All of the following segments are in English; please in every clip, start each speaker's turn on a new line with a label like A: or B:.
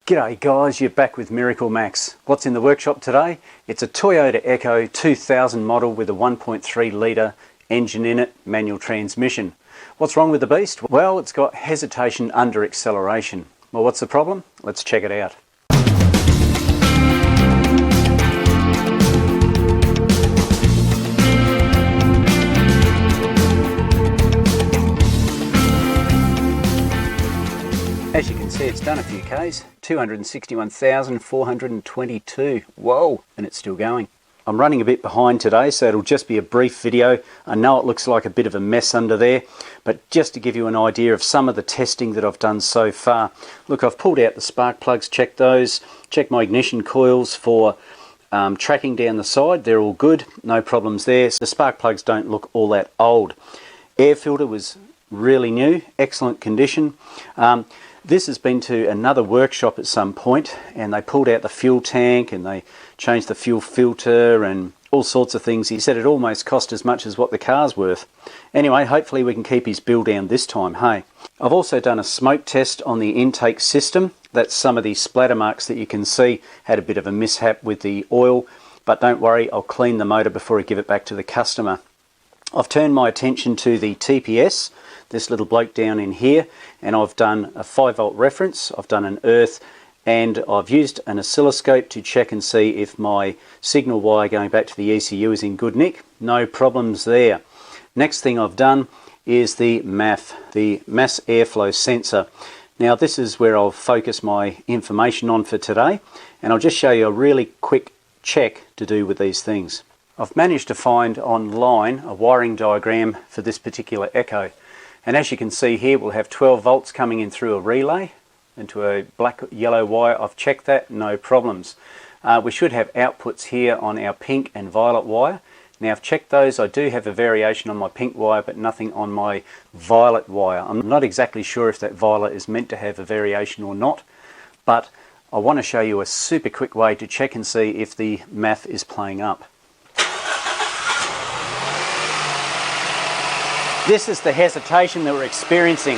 A: G'day guys, you're back with MiracleMAX. What's in the workshop today? It's a Toyota Echo 2000 model with a 1.3 litre engine in it, manual transmission. What's wrong with the beast? Well, it's got hesitation under acceleration. Well, what's the problem? Let's check it out. As you can see, it's done a few Ks, 261,422. Whoa, and it's still going. I'm running a bit behind today, so it'll just be a brief video. I know it looks like a bit of a mess under there, but just to give you an idea of some of the testing that I've done so far. Look, I've pulled out the spark plugs, checked those, checked my ignition coils for tracking down the side. They're all good, no problems there. The spark plugs don't look all that old. Air filter was really new, excellent condition. This has been to another workshop at some point, and they pulled out the fuel tank and they changed the fuel filter and all sorts of things. He said it almost cost as much as what the car's worth. Anyway, hopefully we can keep his bill down this time, hey. I've also done a smoke test on the intake system. That's some of these splatter marks that you can see. Had a bit of a mishap with the oil, but don't worry, I'll clean the motor before I give it back to the customer. I've turned my attention to the TPS, this little bloke down in here, and I've done a 5-volt reference, I've done an earth, and I've used an oscilloscope to check and see if my signal wire going back to the ECU is in good nick. No problems there. Next thing I've done is the MAF, the mass airflow sensor. Now this is where I'll focus my information on for today, and I'll just show you a really quick check to do with these things. I've managed to find online a wiring diagram for this particular Echo. And as you can see here, we'll have 12 volts coming in through a relay into a black-yellow wire. I've checked that, no problems. We should have outputs here on our pink and violet wire. Now I've checked those. I do have a variation on my pink wire, but nothing on my violet wire. I'm not exactly sure if that violet is meant to have a variation or not, but I want to show you a super quick way to check and see if the MAF is playing up. This is the hesitation that we're experiencing.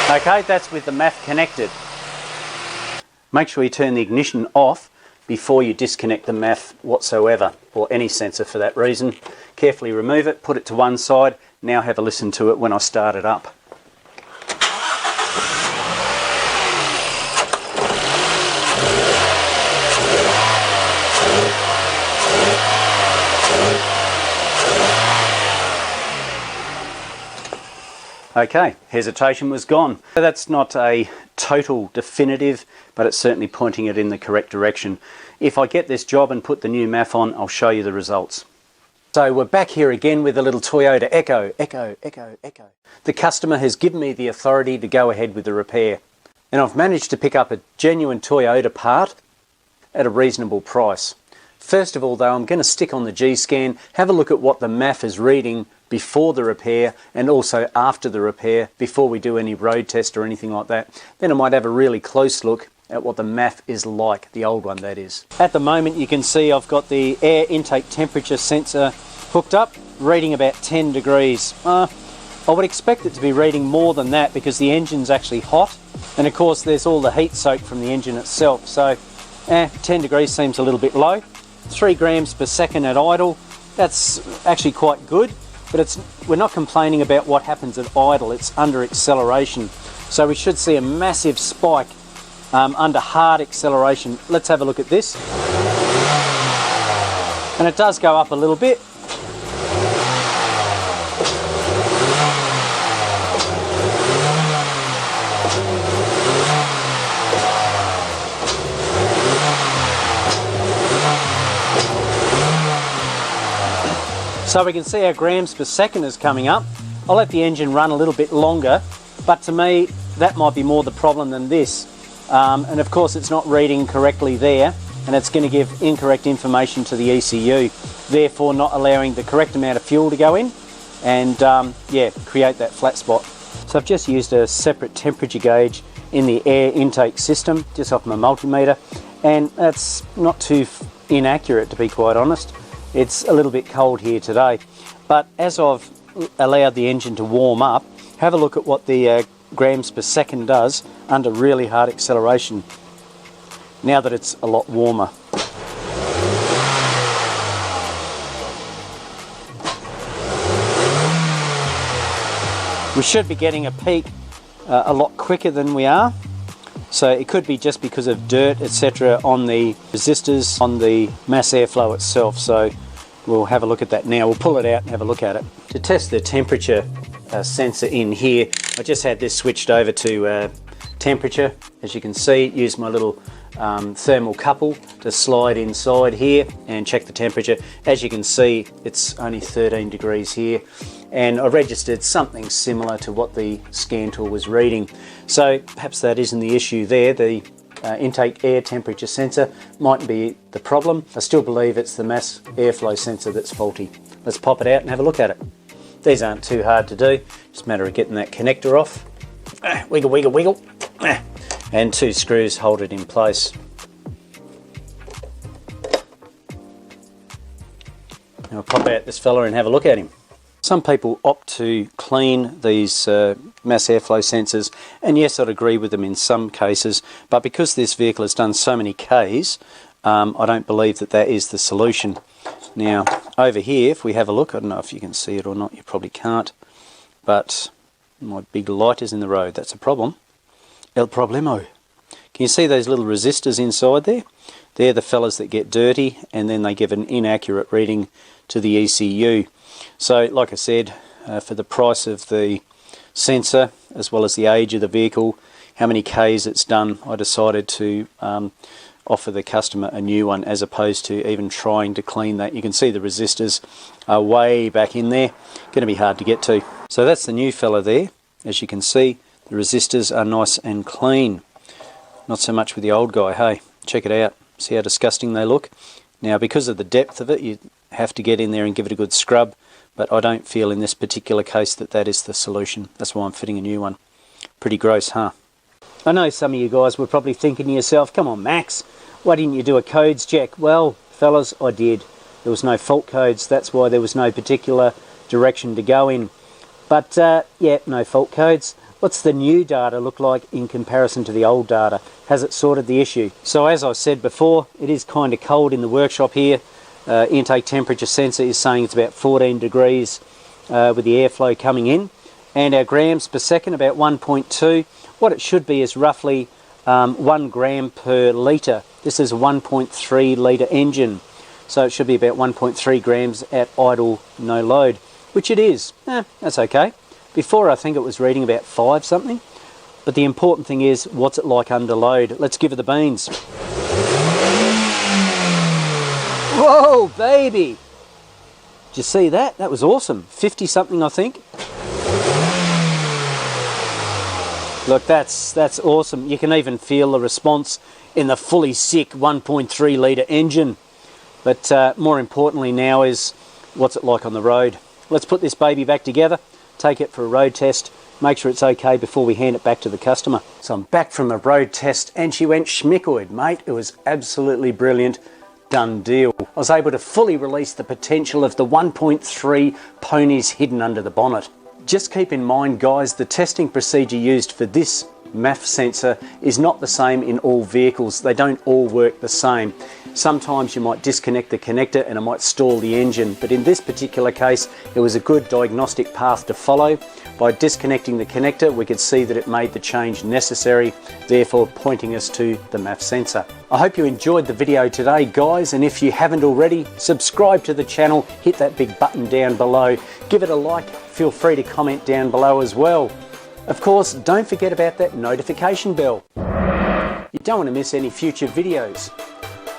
A: Okay, that's with the MAF connected. Make sure you turn the ignition off before you disconnect the MAF whatsoever, or any sensor for that reason. Carefully remove it, put it to one side. Now have a listen to it when I start it up. Okay, hesitation was gone. That's not a total definitive, but it's certainly pointing it in the correct direction. If I get this job and put the new MAF on, I'll show you the results. So we're back here again with the little Toyota Echo. The customer has given me the authority to go ahead with the repair. And I've managed to pick up a genuine Toyota part at a reasonable price. First of all though, I'm going to stick on the G-scan, have a look at what the MAF is reading before the repair and also after the repair, before we do any road test or anything like that. Then I might have a really close look at what the MAF is like, the old one that is. At the moment you can see I've got the air intake temperature sensor hooked up, reading about 10 degrees. I would expect it to be reading more than that because the engine's actually hot, and of course there's all the heat soak from the engine itself, so 10 degrees seems a little bit low. 3 grams per second at idle, that's actually quite good. But we're not complaining about what happens at idle, it's under acceleration. So we should see a massive spike under hard acceleration. Let's have a look at this. And it does go up a little bit. So we can see our grams per second is coming up. I'll let the engine run a little bit longer, but to me that might be more the problem than this. And of course it's not reading correctly there, and it's going to give incorrect information to the ECU, therefore not allowing the correct amount of fuel to go in and create that flat spot. So I've just used a separate temperature gauge in the air intake system just off my multimeter, and that's not too inaccurate to be quite honest. It's a little bit cold here today, but as I've allowed the engine to warm up, have a look at what the grams per second does under really hard acceleration now that it's a lot warmer. We should be getting a peak a lot quicker than we are. So it could be just because of dirt, etc. on the resistors, on the mass airflow itself. So we'll have a look at that now. We'll pull it out and have a look at it. To test the temperature sensor in here, I just had this switched over to temperature. As you can see, use my little thermal couple to slide inside here and check the temperature. As you can see, it's only 13 degrees here. And I registered something similar to what the scan tool was reading. So perhaps that isn't the issue there. The intake air temperature sensor might be the problem. I still believe it's the mass airflow sensor that's faulty. Let's pop it out and have a look at it. These aren't too hard to do. Just a matter of getting that connector off. Wiggle, wiggle, wiggle. And 2 screws hold it in place. Now I'll pop out this fella and have a look at him. Some people opt to clean these mass airflow sensors, and yes, I'd agree with them in some cases, but because this vehicle has done so many Ks, I don't believe that that is the solution. Now, over here, if we have a look, I don't know if you can see it or not, you probably can't, but my big light is in the road, that's a problem. El problemo. Can you see those little resistors inside there? They're the fellas that get dirty, and then they give an inaccurate reading to the ECU. So, like I said, for the price of the sensor, as well as the age of the vehicle, how many Ks it's done, I decided to offer the customer a new one, as opposed to even trying to clean that. You can see the resistors are way back in there, going to be hard to get to. So that's the new fella there. As you can see, the resistors are nice and clean. Not so much with the old guy, hey, check it out, see how disgusting they look. Now, because of the depth of it, you have to get in there and give it a good scrub, but I don't feel in this particular case that that is the solution. That's why I'm fitting a new one. Pretty gross, huh? I know some of you guys were probably thinking to yourself, come on Max, why didn't you do a codes check? Well, fellas, I did. There was no fault codes, that's why there was no particular direction to go in. But yeah, no fault codes. What's the new data look like in comparison to the old data? Has it sorted the issue? So as I said before, it is kind of cold in the workshop here. Intake temperature sensor is saying it's about 14 degrees with the airflow coming in, and our grams per second about 1.2. What it should be is roughly 1 gram per litre. This is a 1.3 litre engine, so it should be about 1.3 grams at idle, no load, which it is. That's okay. Before I think it was reading about 5 something, but the important thing is what's it like under load. Let's give it the beans. Whoa, baby! Did you see that? That was awesome. 50 something, I think. Look, that's awesome. You can even feel the response in the fully sick 1.3 litre engine. But more importantly now is what's it like on the road. Let's put this baby back together, take it for a road test, make sure it's okay before we hand it back to the customer. So I'm back from a road test and she went schmickoid, mate. It was absolutely brilliant. Done deal. I was able to fully release the potential of the 1.3 ponies hidden under the bonnet. Just keep in mind, guys, the testing procedure used for this MAF sensor is not the same in all vehicles. They don't all work the same. Sometimes you might disconnect the connector and it might stall the engine, but in this particular case it was a good diagnostic path to follow. By disconnecting the connector we could see that it made the change necessary, therefore pointing us to the MAF sensor. I hope you enjoyed the video today, guys, and if you haven't already, subscribe to the channel, hit that big button down below, give it a like, feel free to comment down below as well. Of course, don't forget about that notification bell. You don't want to miss any future videos.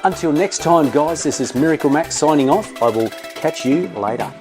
A: Until next time, guys, this is MiracleMAX signing off. I will catch you later.